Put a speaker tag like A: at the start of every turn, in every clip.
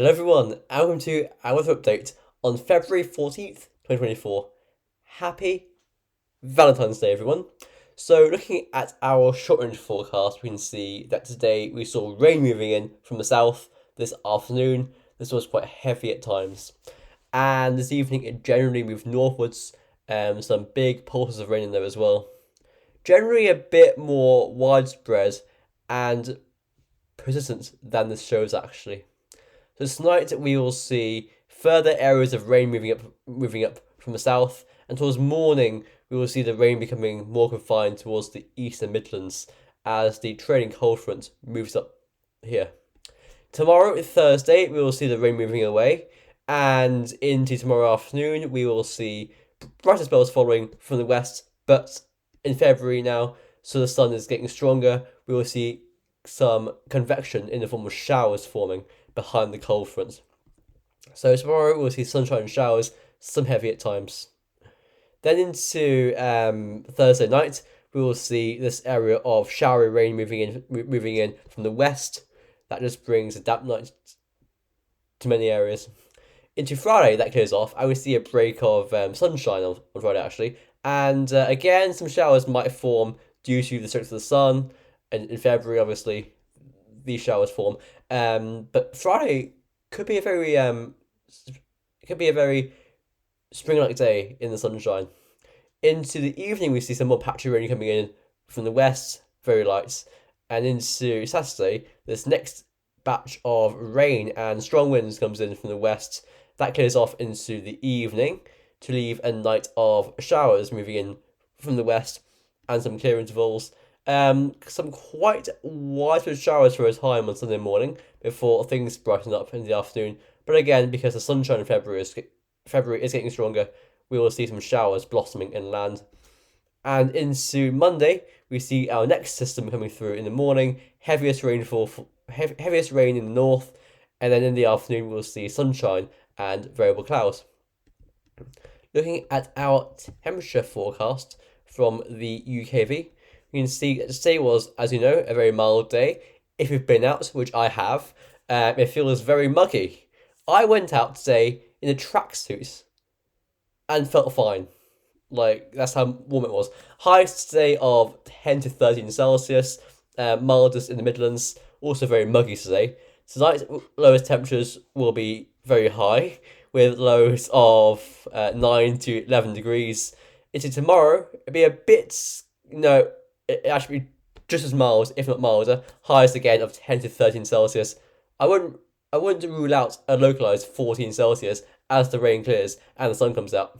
A: Hello everyone, and welcome to our weather update on February 14th, 2024. Happy Valentine's Day, everyone. So looking at our short range forecast, we can see that today we saw rain moving in from the south this afternoon. This was quite heavy at times. And this evening it generally moved northwards, some big pulses of rain in there as well. Generally a bit more widespread and persistent than this shows actually. So tonight we will see further areas of rain moving up from the south, and towards morning we will see the rain becoming more confined towards the eastern Midlands as the trailing cold front moves up here. Tomorrow, Thursday, we will see the rain moving away, and into tomorrow afternoon we will see brighter spells following from the west, but in February now, so the sun is getting stronger, we will see some convection in the form of showers forming behind the cold front. So tomorrow we'll see sunshine and showers, some heavy at times. Then into Thursday night, we will see this area of showery rain moving in from the west. That just brings a damp night to many areas. Into Friday, that clears off. I will see a break of sunshine on Friday actually, and again some showers might form due to the strength of the sun. And in February, obviously, these showers form. But Friday could be a very spring-like day in the sunshine. Into the evening, we see some more patchy rain coming in from the west, very light, and into Saturday, this next batch of rain and strong winds comes in from the west. That clears off into the evening to leave a night of showers moving in from the west and some clear intervals. Some quite widespread showers for a time on Sunday morning before things brighten up in the afternoon. But again, because the sunshine in February is getting stronger, we will see some showers blossoming inland. And into Monday, we see our next system coming through in the morning. Heaviest rain in the north, and then in the afternoon we'll see sunshine and variable clouds. Looking at our temperature forecast from the UKV. You can see that today was, as you know, a very mild day. If you've been out, which I have, it feels very muggy. I went out today in a tracksuit and felt fine. Like, that's how warm it was. Highest today of 10 to 13 Celsius, mildest in the Midlands, also very muggy today. Tonight's lowest temperatures will be very high, with lows of 9 to 11 degrees. Into tomorrow, it'll be a bit, it actually be just as mild, if not milder. Highest again of 10 to 13 Celsius. I wouldn't rule out a localized 14 Celsius as the rain clears and the sun comes out.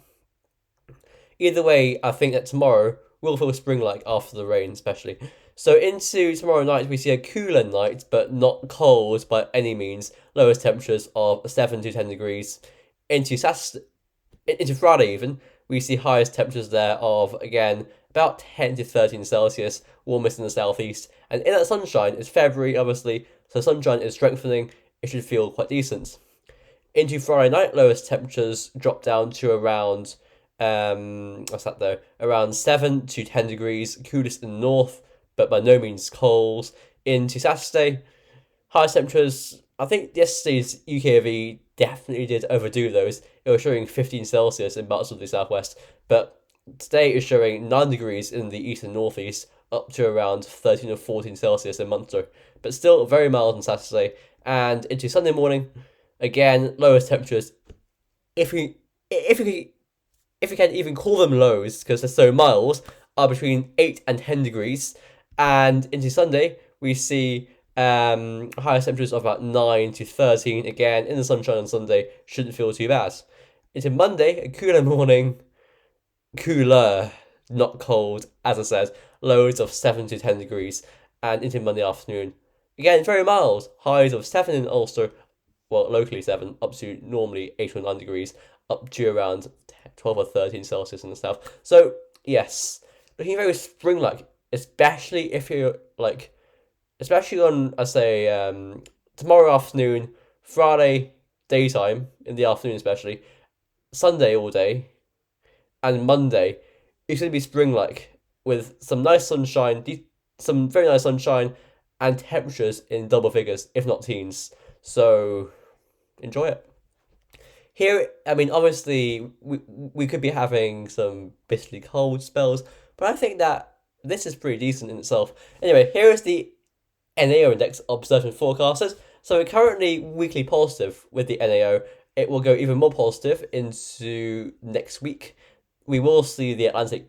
A: Either way, I think that tomorrow will feel spring-like after the rain, especially. So into tomorrow night, we see a cooler night, but not cold by any means. Lowest temperatures of 7 to 10 degrees. Into Friday even, we see highest temperatures there of, again, about 10 to 13 Celsius, warmest in the southeast. And in that sunshine, it's February, obviously, so sunshine is strengthening. It should feel quite decent. Into Friday night, lowest temperatures drop down to around, around 7 to 10 degrees, coolest in the north, but by no means cold. Into Saturday, highest temperatures, I think yesterday's UKV definitely did overdo those. It was showing 15 Celsius in parts of the southwest, but today is showing 9 degrees in the east and northeast, up to around 13 or 14 Celsius in Munster, but still very mild on Saturday. And into Sunday morning, again, lowest temperatures, if we can even call them lows because they're so mild, are between 8 and 10 degrees. And into Sunday, we see highest temperatures of about 9 to 13. Again, in the sunshine on Sunday, shouldn't feel too bad. Into Monday, a cooler morning, cooler, not cold, as I said, lows of 7 to 10 degrees, and into Monday afternoon, again, very mild, highs of 7 in Ulster, well, locally 7, up to normally 8 or 9 degrees, up to around 12 or 13 Celsius in the south. So, yes, looking very spring-like, especially if you're, especially on, I say, tomorrow afternoon, Friday daytime, in the afternoon especially, Sunday all day, and Monday, it's going to be spring-like, with some nice sunshine, some very nice sunshine, and temperatures in double figures, if not teens. So, enjoy it. Here, I mean, obviously, we could be having some bitterly cold spells, but I think that this is pretty decent in itself. Anyway, here is the NAO index observed in forecasters. So we're currently weekly positive with the NAO. It will go even more positive into next week. We will see the Atlantic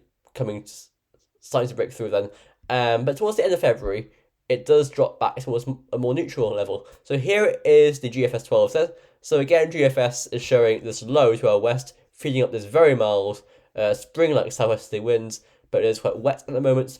A: starting to break through then. But towards the end of February, it does drop back towards a more neutral level. So here is the GFS 12 set. So again, GFS is showing this low to our west, feeding up this very mild spring-like southwesterly winds, but it is quite wet at the moment.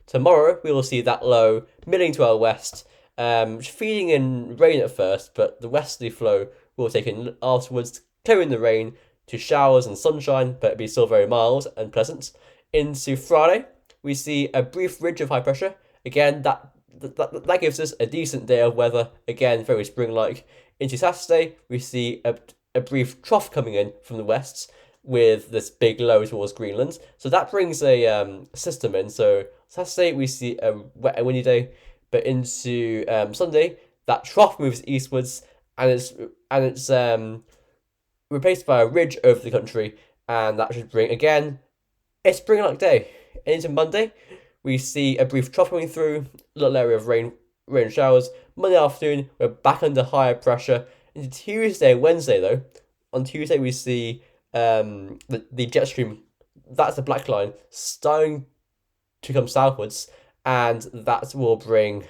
A: Tomorrow, we will see that low milling to our west, feeding in rain at first, but the westerly flow will take in afterwards, clearing the rain to showers and sunshine, but it'll be still very mild and pleasant. Into Friday, we see a brief ridge of high pressure. Again, that gives us a decent day of weather, again, very spring-like. Into Saturday, we see a brief trough coming in from the west with this big low towards Greenland. So that brings a system in. So Saturday, we see a wet and windy day, but into Sunday, that trough moves eastwards, and it's replaced by a ridge over the country, and that should bring, again, a spring-like day. And into Monday, we see a brief trough coming through, a little area of rain showers. Monday afternoon, we're back under higher pressure. Into Tuesday and Wednesday, though, on Tuesday we see the jet stream, that's the black line, starting to come southwards, and that will bring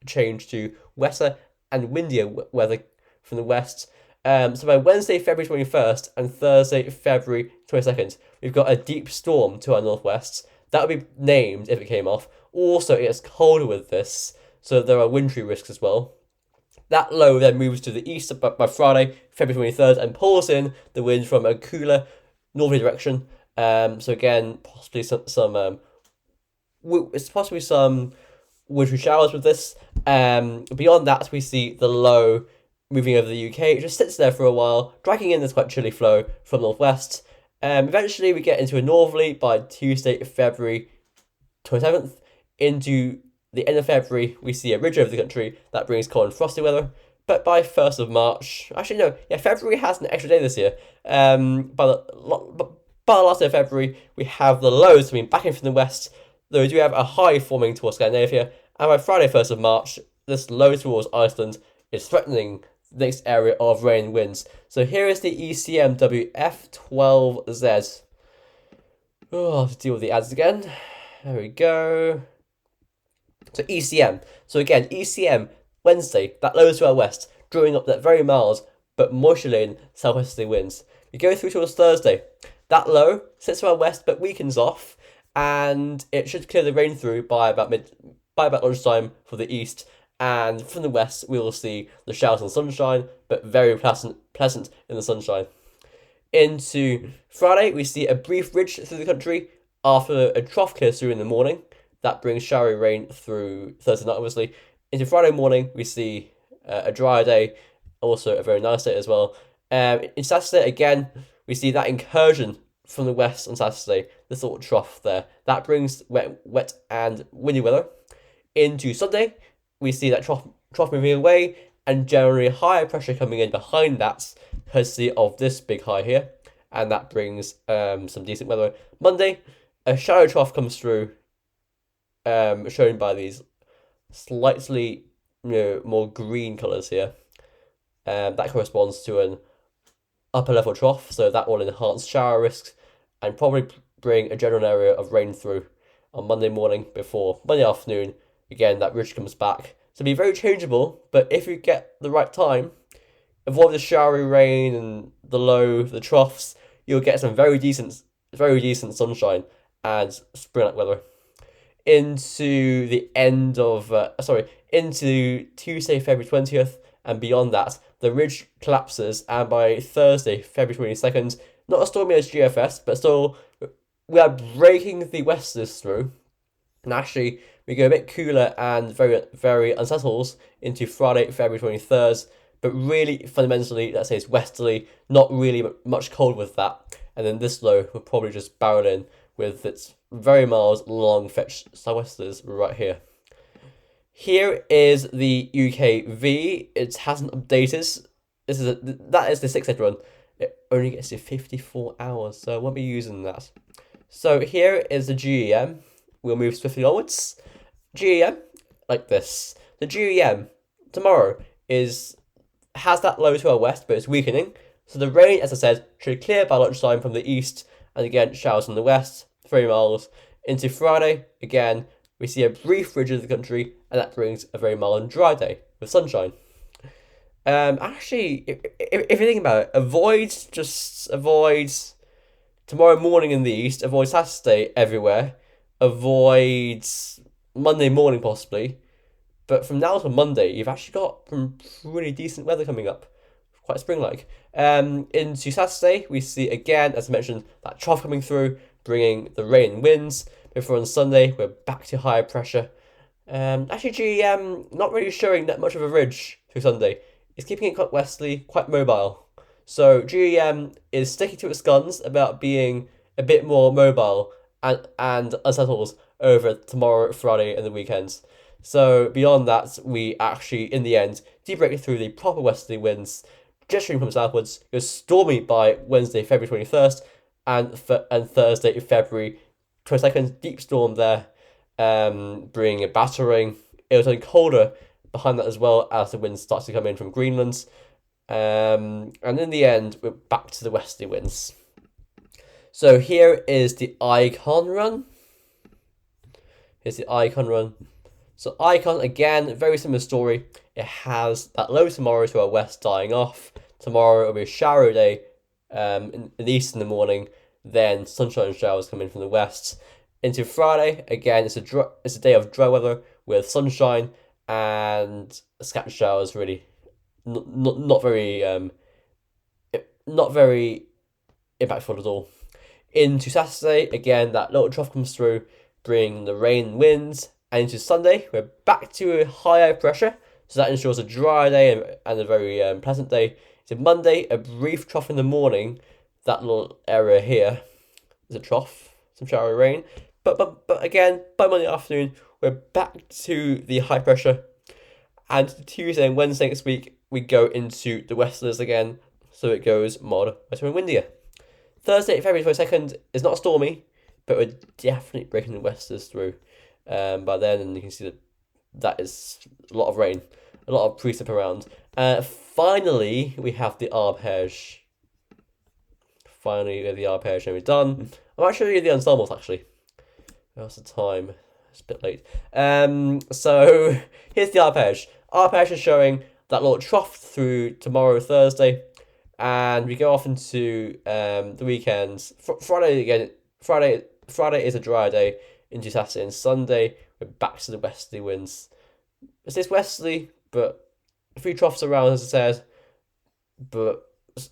A: a change to wetter and windier weather from the west. So by Wednesday, February 21st, and Thursday, February 22nd, we've got a deep storm to our northwest. That would be named if it came off. Also, it gets colder with this, so there are wintry risks as well. That low then moves to the east by Friday, February 23rd, and pulls in the wind from a cooler northerly direction. So again, possibly some wintry showers with this. Beyond that, we see the low moving over the UK. It just sits there for a while, dragging in this quite chilly flow from northwest. Eventually, we get into a northerly by Tuesday, February 27th. Into the end of February, we see a ridge over the country that brings cold and frosty weather. But by 1st of March, actually no, yeah, February has an extra day this year. By the last day of February, we have the lows coming back in from the west, though we do have a high forming towards Scandinavia. And by Friday, 1st of March, this low towards Iceland is threatening the next area of rain and winds. So here is the ECMWF12Z. Oh, I'll have to deal with the ads again. There we go. So ECM. So again, ECM, Wednesday, that low to our west, drawing up that very mild but moisture-laden southwesterly winds. We go through towards Thursday. That low sits to our west but weakens off, and it should clear the rain through by about lunchtime for the east. And from the west, we will see the showers and sunshine, but very pleasant in the sunshine. Into Friday, we see a brief ridge through the country after a trough clears through in the morning. That brings showery rain through Thursday night, obviously. Into Friday morning, we see a drier day, also a very nice day as well. In Saturday, again, we see that incursion from the west on Saturday, this little trough there. That brings wet and windy weather. Into Sunday, we see that trough moving away, and generally higher pressure coming in behind that, courtesy of this big high here. And that brings some decent weather. Monday, a shallow trough comes through, shown by these slightly more green colours here. That corresponds to an upper level trough, so that will enhance shower risks and probably bring a general area of rain through on Monday morning before Monday afternoon. Again, that ridge comes back. So be very changeable, but if you get the right time, avoid the showery rain and the low, the troughs, you'll get some very decent sunshine and spring-like weather. Into the end of, into Tuesday, February 20th, and beyond that, the ridge collapses, and by Thursday, February 22nd, not as stormy as GFS, but still, we are breaking the westers through, and actually, we go a bit cooler and very, very unsettled into Friday, February 23rd, but really, fundamentally, let's say it's westerly, not really much cold with that, and then this low will probably just barrel in with its very mild, long fetch southwesters right here. Here is the UKV. It hasn't updated. that is the 6-day run. It only gets to 54 hours, so I won't be using that. So here is the GEM. We'll move swiftly onwards. GEM, like this. The GEM tomorrow has that low to our west, but it's weakening. So the rain, as I said, should clear by lunchtime from the east, and again showers from the west, 3 miles. Into Friday, again, we see a brief ridge of the country, and that brings a very mild and dry day with sunshine. Actually, if you think about it, avoid tomorrow morning in the east, avoid Saturday everywhere, avoid Monday morning possibly, but from now to Monday, you've actually got some pretty decent weather coming up, quite spring-like. Into Saturday, we see again, as I mentioned, that trough coming through, bringing the rain and winds. Before on Sunday, we're back to higher pressure. Actually, GEM not really showing that much of a ridge through Sunday. It's keeping it quite westerly, quite mobile. So GEM is sticking to its guns about being a bit more mobile and unsettled over tomorrow, Friday, and the weekends. So beyond that, we actually, in the end, do break through the proper westerly winds, gesturing from southwards. It was stormy by Wednesday, February 21st, and Thursday, February 22nd. Deep storm there, bringing a battering. It was only colder behind that as well as the wind starts to come in from Greenland. And in the end, we're back to the westerly winds. So here is the icon run. Here's the icon run. So icon, again, very similar story. It has that low tomorrow to our west dying off. Tomorrow will be a showery day in the east in the morning. Then sunshine showers come in from the west. Into Friday, again, it's a day of dry weather with sunshine and scattered showers. Really, not very impactful at all. Into Saturday, again, that little trough comes through, bringing the rain and winds. And into Sunday, we're back to a higher pressure, so that ensures a dry day and a very pleasant day. So Monday, a brief trough in the morning. That little area here is a trough, some showery rain. But again, by Monday afternoon, we're back to the high pressure. And Tuesday and Wednesday next week, we go into the westerners again, so it goes mild, wetter and windier. Thursday, February 22nd, is not stormy, but we're definitely breaking the westers through. By then, and you can see that is a lot of rain, a lot of precip around. Finally, we have the arpège. Finally, we have the arpège, and we're done. I might show you the ensembles actually. What's the time? It's a bit late. So here's the arpège. Arpège is showing that little trough through tomorrow, Thursday, and we go off into the weekends. Friday again. Friday is a dry day. Into Saturday and Sunday, we're back to the westerly winds. It says westerly, but a few troughs around, as I said, but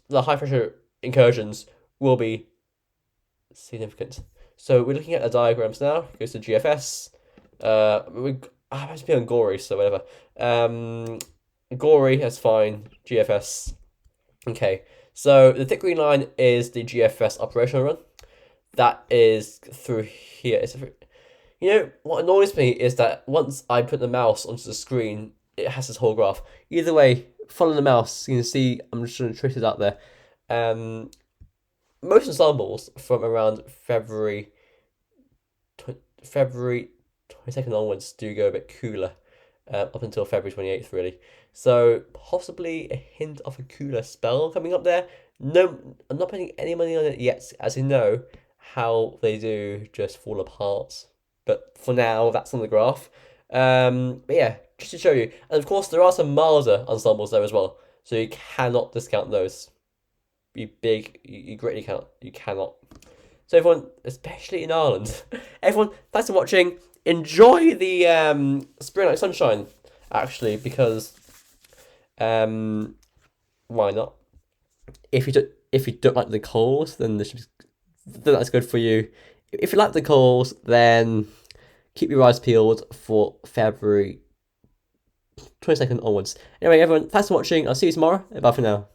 A: the high pressure incursions will be significant. So we're looking at the diagrams now. It goes to GFS. I have to be on Gory, so whatever. Gory, that's fine. GFS. Okay, so the thick green line is the GFS operational run. That is through here. You know, what annoys me is that once I put the mouse onto the screen, it has this whole graph. Either way, follow the mouse. You can see I'm just trying to trick it out there. Most ensembles from around February 22nd onwards do go a bit cooler, up until February 28th, really. So possibly a hint of a cooler spell coming up there. No, I'm not putting any money on it yet, as you know how they do just fall apart. But for now, that's on the graph. But yeah, just to show you. And of course, there are some milder ensembles there as well. So you cannot discount those. You greatly cannot. You cannot. So everyone, especially in Ireland, everyone, thanks for watching. Enjoy the spring-like sunshine, actually, because why not? If you don't like the cold, then that's good for you. If you like the cold, then keep your eyes peeled for February 22nd onwards. Anyway, everyone, thanks for watching. I'll see you tomorrow. Bye for now.